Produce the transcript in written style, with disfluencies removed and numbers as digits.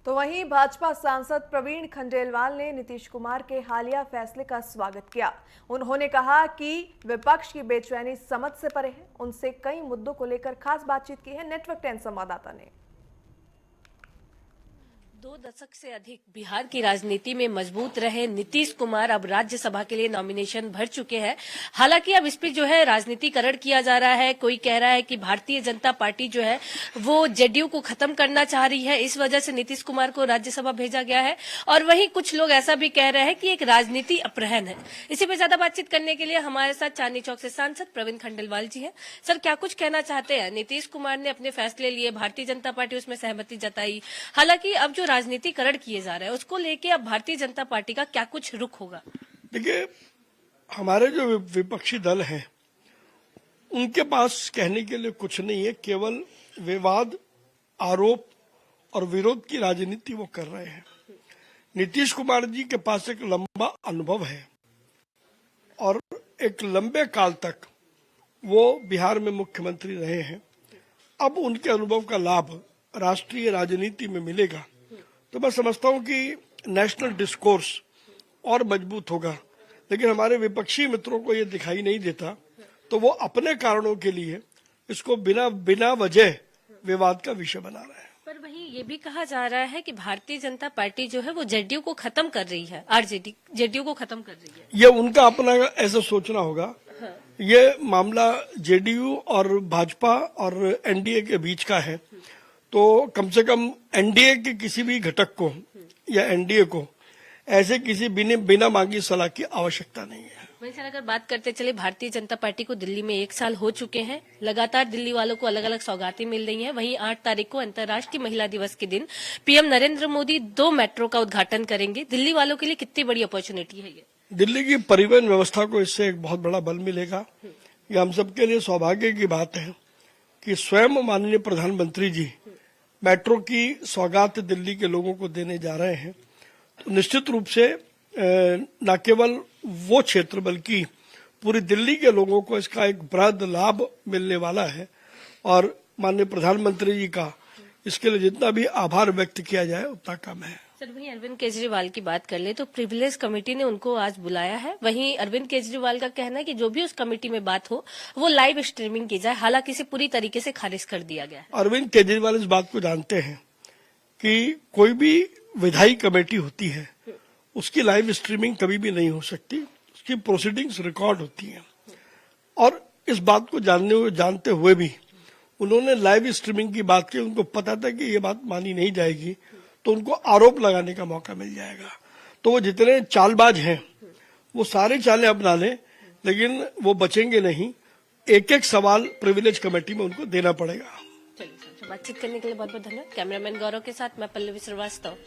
तो वहीं भाजपा सांसद प्रवीण खंडेलवाल ने नीतीश कुमार के हालिया फैसले का स्वागत किया। उन्होंने कहा कि विपक्ष की बेचैनी समझ से परे है। उनसे कई मुद्दों को लेकर खास बातचीत की है नेटवर्क 10 संवाददाता ने। 2 दशक से अधिक बिहार की राजनीति में मजबूत रहे नीतीश कुमार अब राज्यसभा के लिए नॉमिनेशन भर चुके हैं। हालांकि अब इस पर जो है राजनीतिकरण किया जा रहा है। कोई कह रहा है कि भारतीय जनता पार्टी जो है वो जेडीयू को खत्म करना चाह रही है, इस वजह से नीतीश कुमार को राज्यसभा भेजा गया है। और वहीं कुछ लोग ऐसा भी कह रहे हैं कि एक राजनीति अपहरण है। इसी पे ज्यादा बातचीत करने के लिए हमारे साथ चांदनी चौक से सांसद प्रवीण खंडेलवाल जी हैं। सर, क्या कुछ कहना चाहते हैं? नीतीश कुमार ने अपने फैसले लिए, भारतीय जनता पार्टी उसमें सहमति जताई। हालांकि अब जो राजनीतिकरण किए जा रहे हैं उसको लेके अब भारतीय जनता पार्टी का क्या कुछ रुख होगा? देखिए, हमारे जो विपक्षी दल हैं उनके पास कहने के लिए कुछ नहीं है। केवल विवाद, आरोप और विरोध की राजनीति वो कर रहे हैं। नीतीश कुमार जी के पास एक लंबा अनुभव है और एक लंबे काल तक वो बिहार में मुख्यमंत्री रहे हैं। अब उनके अनुभव का लाभ राष्ट्रीय राजनीति में मिलेगा तो मैं समझता हूं कि नेशनल डिस्कोर्स और मजबूत होगा। लेकिन हमारे विपक्षी मित्रों को ये दिखाई नहीं देता, तो वो अपने कारणों के लिए इसको बिना वजह विवाद का विषय बना रहे हैं। पर वहीं ये भी कहा जा रहा है कि भारतीय जनता पार्टी जो है वो जेडीयू को खत्म कर रही है, आरजेडी जेडीयू को खत्म कर रही है। ये उनका अपना ऐसा सोचना होगा। हाँ। ये मामला जेडीयू और भाजपा और एनडीए के बीच का है, तो कम से कम एनडीए के किसी भी घटक को या एनडीए को ऐसे किसी बिना मांगी सलाह की आवश्यकता नहीं है। वहीं सर, अगर बात करते चले, भारतीय जनता पार्टी को दिल्ली में 1 साल हो चुके हैं। लगातार दिल्ली वालों को अलग अलग सौगातें मिल रही हैं। वहीं 8 तारीख को अंतर्राष्ट्रीय महिला दिवस के दिन पीएम नरेंद्र मोदी 2 मेट्रो का उद्घाटन करेंगे। दिल्ली वालों के लिए कितनी बड़ी अपॉर्चुनिटी है ये? दिल्ली की परिवहन व्यवस्था को इससे एक बहुत बड़ा बल मिलेगा। ये हम सबके लिए सौभाग्य की बात है कि स्वयं माननीय प्रधानमंत्री जी मेट्रो की सौगात दिल्ली के लोगों को देने जा रहे हैं। तो निश्चित रूप से न केवल वो क्षेत्र बल्कि पूरी दिल्ली के लोगों को इसका एक बृहद लाभ मिलने वाला है। और माननीय प्रधानमंत्री जी का इसके लिए जितना भी आभार व्यक्त किया जाए उतना कम है। सर, वहीं अरविंद केजरीवाल की बात कर ले तो प्रिविलेज कमेटी ने उनको आज बुलाया है। वहीं अरविंद केजरीवाल का कहना है कि जो भी उस कमेटी में बात हो वो लाइव स्ट्रीमिंग की जाए। हालांकि इसे पूरी तरीके से खारिज कर दिया गया है। अरविंद केजरीवाल इस बात को जानते हैं कि कोई भी विधायी कमेटी होती है उसकी लाइव स्ट्रीमिंग कभी भी नहीं हो सकती। उसकी प्रोसीडिंग्स रिकॉर्ड होती हैं और इस बात को जानते हुए भी उन्होंने लाइव स्ट्रीमिंग की बात की। उनको पता था कि ये बात मानी नहीं जाएगी तो उनको आरोप लगाने का मौका मिल जाएगा। तो वो जितने चालबाज हैं वो सारे चालें अपना लें, लेकिन वो बचेंगे नहीं। एक एक सवाल प्रिविलेज कमेटी में उनको देना पड़ेगा। चलिए सर, बातचीत करने के लिए बहुत बहुत धन्यवाद। कैमरामैन गौरव के साथ मैं पल्लवी श्रीवास्तव।